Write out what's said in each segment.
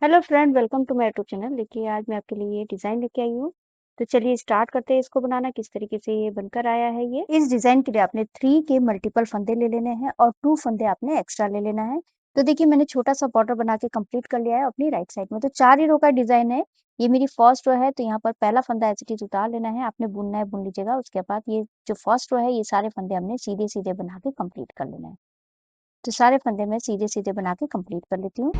Hello friend, welcome to my YouTube channel. देखिए, आज मैं आपके लिए ये डिज़ाइन लेके आई हूँ। तो चलिए स्टार्ट करते हैं इसको बनाना, किस तरीके से ये बनकर आया है ये। इस डिज़ाइन के लिए आपने 3 के मल्टीपल फंदे ले लेने हैं और 2 फंदे आपने एक्स्ट्रा ले लेना है। तो देखिए, मैंने छोटा-सा बॉर्डर बना के कंप्लीट कर लिया है अपनी राइट साइड में। तो 4 ही रो का डिज़ाइन है। ये मेरी फर्स्ट रो है, तो यहाँ पर पहला फंदा एज़ इट इज़ उतार लेना है। आपने बुनना है, बुन लीजिएगा। उसके बाद ये जो फर्स्ट रो है, ये सारे फंदे हमने सीधे-सीधे बना के कंप्लीट कर लेना है। तो सारे फंदे मैं सीधे-सीधे बना के कंप्लीट कर लेती हूँ।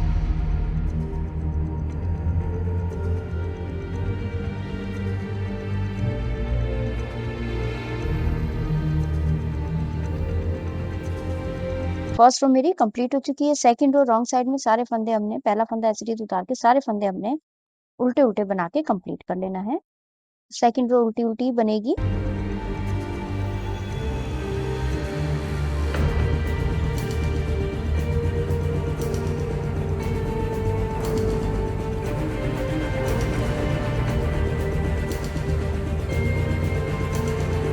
फर्स्ट रो मेरी कंप्लीट हो चुकी है। सेकंड रो रॉन्ग साइड में सारे फंदे हमने पहला फंदा एज़ इट इज़ उतार के सारे फंदे हमने उल्टे-उल्टे बना के कंप्लीट कर लेना है। सेकंड रो उल्टी-उल्टी बनेगी।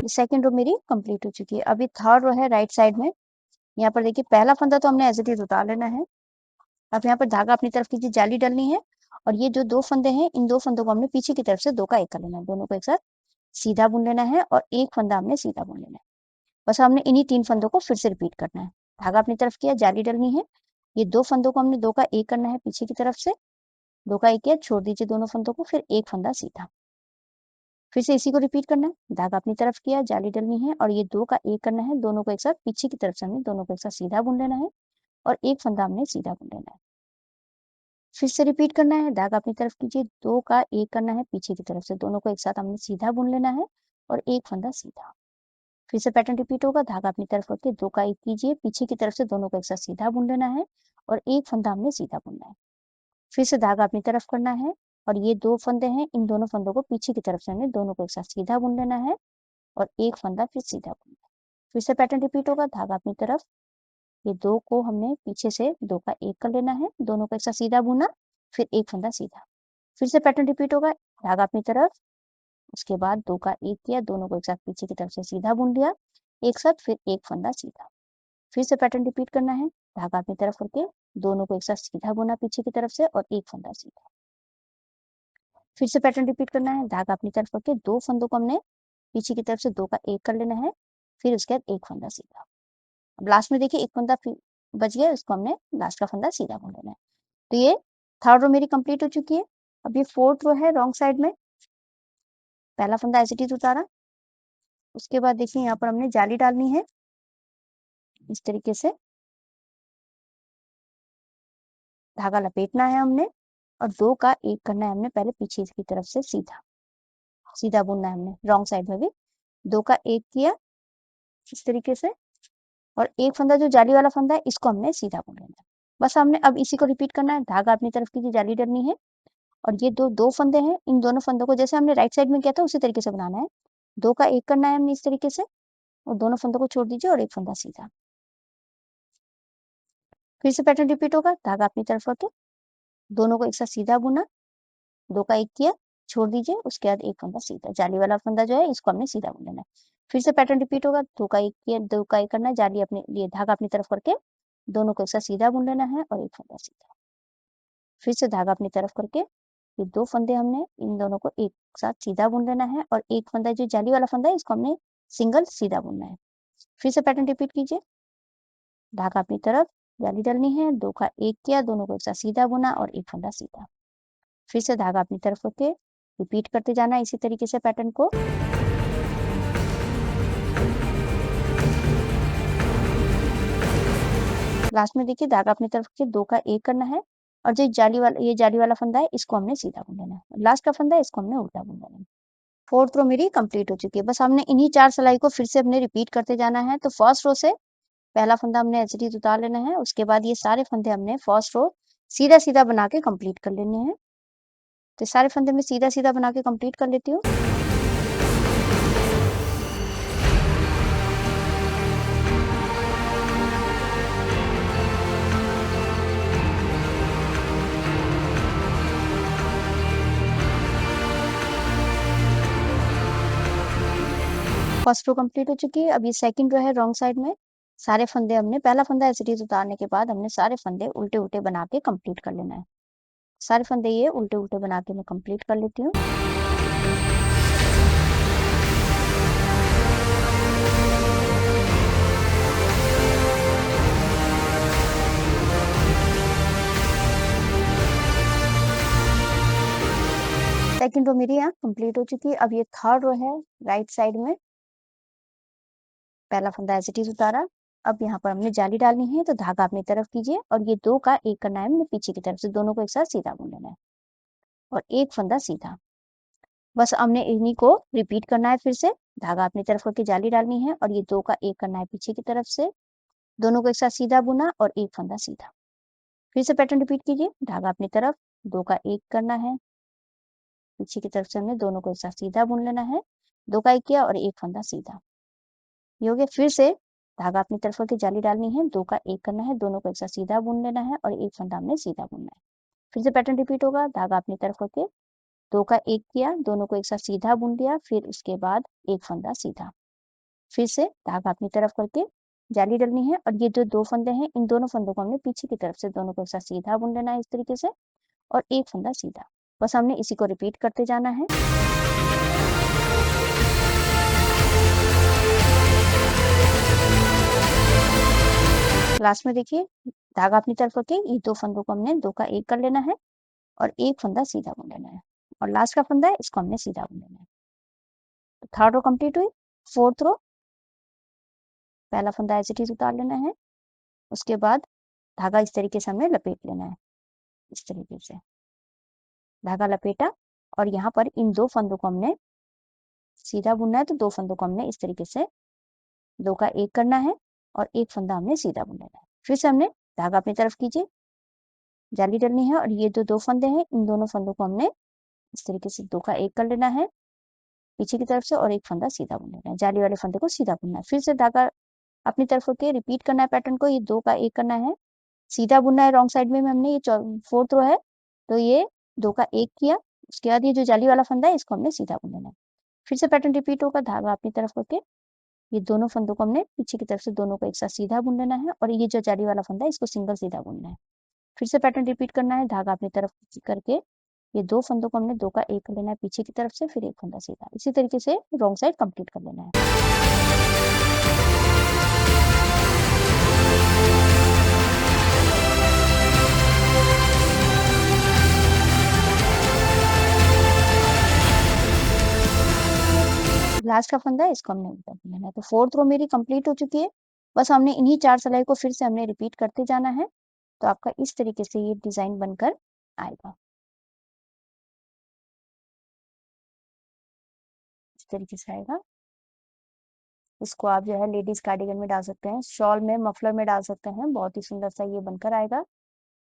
सेकंड रो मेरी कंप्लीट हो चुकी है। अभी थर्ड रो है राइट साइड में। यहाँ पर देखिए, पहला फंदा तो हमने एज़ इट इज़ उतार लेना है। अब यहाँ पर धागा अपनी तरफ की जाली डालनी है और ये जो 2 फंदे हैं, इन 2 फंदों को हमने पीछे की तरफ से 2 का 1 कर लेना है। दोनों को एक साथ सीधा बुन लेना है और एक फंदा हमने सीधा बुन लेना है। बस हमने इन्हीं 3 फंदों को फिर से रिपीट करना है। धागा अपनी तरफ किया, जाली डालनी है। ये 2 फंदों को हमने 2 का 1 करना है पीछे की तरफ से। 2 का 1 किया, छोड़ दीजिए दोनों फंदों को, फिर एक फंदा सीधा। फिर से इसी को रिपीट करना है। धागा अपनी तरफ किया, जाली डालनी है और ये 2 का 1 करना है। दोनों को एक साथ पीछे की तरफ से हमने दोनों को एक साथ सीधा बुन लेना है और एक फंदा हमने सीधा बुन लेना है। फिर से रिपीट करना है। धागा अपनी तरफ कीजिए, 2 का 1 करना है पीछे की तरफ से। दोनों को एक साथ हमने सीधा बुन लेना है और एक फंदा सीधा। फिर से पैटर्न रिपीट होगा। धागा अपनी तरफ रखिए, 2 का 1 कीजिए, पीछे की तरफ से दोनों को एक साथ सीधा बुन लेना है और एक फंदा हमने सीधा बुनना है। फिर से धागा अपनी तरफ करना है और ये 2 फंदे हैं, इन दोनों फंदों को पीछे की तरफ से हमने दोनों को एक साथ सीधा बुन लेना है और एक फंदा फिर सीधा बुनना है। फिर से पैटर्न रिपीट होगा। धागा अपनी तरफ, ये 2 को हमने पीछे से 2 का 1 कर लेना है, दोनों को एक साथ सीधा बुना, फिर एक फंदा सीधा। फिर से पैटर्न रिपीट होगा। धागा अपनी तरफ, उसके बाद 2 का 1 किया, दोनों को एक साथ पीछे की तरफ से सीधा बुन लिया, एक साथ, फिर एक फंदा सीधा। फिर से पैटर्न रिपीट करना है। धागा अपनी तरफ करके दोनों को एक साथ सीधा बुना पीछे की तरफ से और एक फंदा सीधा। फिर से पैटर्न रिपीट करना है। धागा अपनी तरफ करके 2 फंदों को हमने पीछे की तरफ से 2 का 1 कर लेना है, फिर उसके बाद एक फंदा सीधा। अब लास्ट में देखिए, एक फंदा फिर बच गया, इसको हमने लास्ट का फंदा सीधा बुन लेना है। तो ये थर्ड रो मेरी कंप्लीट हो चुकी है। अब ये फोर्थ रो है रॉन्ग साइड में। पहला फंदा एज इट इज उतारा, उसके बाद देखिए यहाँ पर हमने जाली डालनी है इस तरीके से। धागा लपेटना है हमने और 2 का 1 करना है हमने पहले पीछे की तरफ से सीधा सीधा बुनना है हमने रॉन्ग साइड में भी। 2 का 1 किया इस तरीके से और एक फंदा जो जाली वाला फंदा है, इसको हमने सीधा बुन लेना है। बस हमने अब इसी को रिपीट करना है। धागा अपनी तरफ की जाली डालनी है और ये दो फंदे हैं, इन दोनों फंदों को जैसे हमने राइट साइड में किया था उसी तरीके से बनाना है। 2 का 1 करना है हमने इस तरीके से और दोनों फंदों को छोड़ दीजिए और एक फंदा सीधा। फिर से पैटर्न रिपीट होगा। धागा अपनी तरफ रखे, दोनों को एक साथ सीधा बुना, 2 का 1 किया, छोड़ दीजिए, उसके बाद एक फंदा सीधा। जाली वाला फंदा जो है, इसको हमने सीधा बुन लेना है। फिर से पैटर्न रिपीट होगा। 2 का 1 किया, 2 का 1 करना है, जाली अपने लिए धागा अपनी तरफ करके दोनों को एक साथ सीधा बुन लेना है और एक फंदा सीधा। फिर से धागा अपनी तरफ करके ये 2 फंदे हमने इन दोनों को एक साथ सीधा बुन लेना है और एक फंदा जो जाली वाला फंदा है, इसको हमने सिंगल सीधा बुनना है। फिर से पैटर्न रिपीट कीजिए। धागा अपनी तरफ, जाली डालनी है, 2 का 1 किया, दोनों को एक साथ सीधा बुना और एक फंदा सीधा। फिर से धागा अपनी तरफ रखे, रिपीट करते जाना है इसी तरीके से पैटर्न को। लास्ट में देखिए, धागा अपनी तरफ के 2 का 1 करना है और जो जाली वाला फंदा है, इसको हमने सीधा बुन लेना है। लास्ट का फंदा है, इसको हमने उल्टा बुन लेना है। फोर्थ रो मेरी कंप्लीट हो चुकी है। बस हमने इन्हीं 4 सिलाई को फिर से हमने रिपीट करते जाना है। तो फर्स्ट रो से पहला फंदा हमने एज इट इज उतार लेना है। उसके बाद ये सारे फंदे हमने फर्स्ट रो सीधा-सीधा बना के कंप्लीट कर लेने हैं। तो सारे फंदे मैं सीधा-सीधा बना के कंप्लीट कर लेती हूँ। फर्स्ट रो कंप्लीट हो चुकी है। अब ये सेकंड रो है रॉन्ग साइड में। सारे फंदे हमने पहला फंदा एज इट इज उतारने के बाद हमने सारे फंदे उल्टे-उल्टे बना के कंप्लीट कर लेना है। सारे फंदे ये उल्टे-उल्टे बना के मैं कंप्लीट कर लेती हूँ। सेकंड रो मेरी यहाँ कंप्लीट हो चुकी है। अब ये थर्ड रो है राइट साइड में। पहला फंदा एज़ इट इज़ उतारा। अब यहाँ पर हमने जाली डालनी है तो धागा अपनी तरफ कीजिए और ये 2 का 1 करना है हमने पीछे की तरफ से, दोनों को एक साथ सीधा बुन लेना है और एक फंदा सीधा। बस हमने इन्हीं को रिपीट करना है फिर से। धागा अपनी तरफ करके जाली डालनी है और ये 2 का 1 करना है पीछे की तरफ से, दोनों को एक साथ सीधा बुना और एक फंदा सीधा। फिर से पैटर्न रिपीट कीजिए। धागा अपनी तरफ, 2 का 1 करना है, पीछे की तरफ से हमने दोनों को एक साथ सीधा बुन लेना है। 2 का 1 किया और एक फंदा सीधा। ये हो गया। फिर से धागा अपनी तरफ करके जाली डालनी है, 2 का 1 करना है, दोनों को एक साथ सीधा बुन लेना है और एक फंदा हमने सीधा बुनना है। फिर से पैटर्न रिपीट होगा। धागा अपनी तरफ करके 2 का 1 किया, दोनों को एक साथ सीधा बुन लिया, फिर उसके बाद एक फंदा सीधा। फिर से धागा अपनी तरफ करके जाली डालनी है और ये जो 2 फंदे हैं, इन दोनों फंदों को हमने पीछे की तरफ से दोनों को एक साथ सीधा बुन लेना है इस तरीके से और एक फंदा सीधा। बस हमने इसी को रिपीट करते जाना है। लास्ट में देखिए, धागा अपनी तरफ करके ये 2 फंदों को हमने 2 का 1 कर लेना है और एक फंदा सीधा बुन लेना है और लास्ट का फंदा है इसको हमने सीधा बुन लेना है। तो थर्ड रो कंप्लीट हुई। फोर्थ रो, पहला फंदा एज इट इज उतार लेना है, उसके बाद धागा इस तरीके से हमने लपेट लेना है, इस तरीके से धागा लपेटा और यहाँ पर इन 2 फंदों को हमने सीधा बुनना है, तो 2 फंदों को हमने इस तरीके से 2 का 1 करना है और एक फंदा हमने सीधा बुन लेना है। फिर से हमने धागा अपनी तरफ कीजिए, जाली डालनी है और ये जो 2 फंदे हैं, इन दोनों फंदों को हमने इस तरीके से 2 का 1 कर लेना है पीछे की तरफ से और एक फंदा सीधा बुन लेना है। जाली वाले फंदे को सीधा बुनना है। फिर से धागा अपनी तरफ होके रिपीट करना है पैटर्न को। ये 2 का 1 करना है, सीधा बुनना है रॉन्ग साइड में हमने। ये फोर्थ रो है तो ये 2 का 1 किया, उसके बाद ये जो जाली वाला फंदा है इसको हमने सीधा बुन लेना है। फिर से पैटर्न रिपीट होगा। धागा अपनी तरफ करके ये दोनों फंदों को हमने पीछे की तरफ से दोनों को एक साथ सीधा बुन लेना है और ये जो जाली वाला फंदा है इसको सिंगल सीधा बुनना है। फिर से पैटर्न रिपीट करना है। धागा अपनी तरफ करके ये 2 फंदों को हमने 2 का 1 कर लेना है पीछे की तरफ से, फिर एक फंदा सीधा। इसी तरीके से रॉन्ग साइड कंप्लीट कर लेना है। लास्ट का फंदा है इसको हमने उल्टा बुन लेना है। तो फोर्थ रो मेरी कंप्लीट हो चुकी है। बस हमने इन्हीं 4 सिलाई को फिर से हमने रिपीट करते जाना है, तो आपका इस तरीके से ये डिजाइन बनकर आएगा। इस तरीके से आएगा। इसको आप जो है लेडीज कार्डिगन में डाल सकते हैं, शॉल में, मफलर में डाल सकते हैं। बहुत ही सुंदर सा ये बनकर आएगा।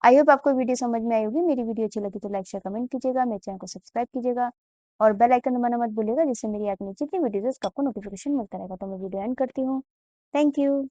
आई होप आपको वीडियो समझ में आई होगी। मेरी वीडियो अच्छी लगी तो लाइक शेयर कमेंट कीजिएगा, मेरे चैनल को सब्सक्राइब कीजिएगा और बेल आइकन दबाना मत भूलिएगा, जिससे मेरी आगे जितनी वीडियोज है उसका आपको नोटिफिकेशन मिलता रहेगा। तो मैं वीडियो एंड करती हूँ। Thank you.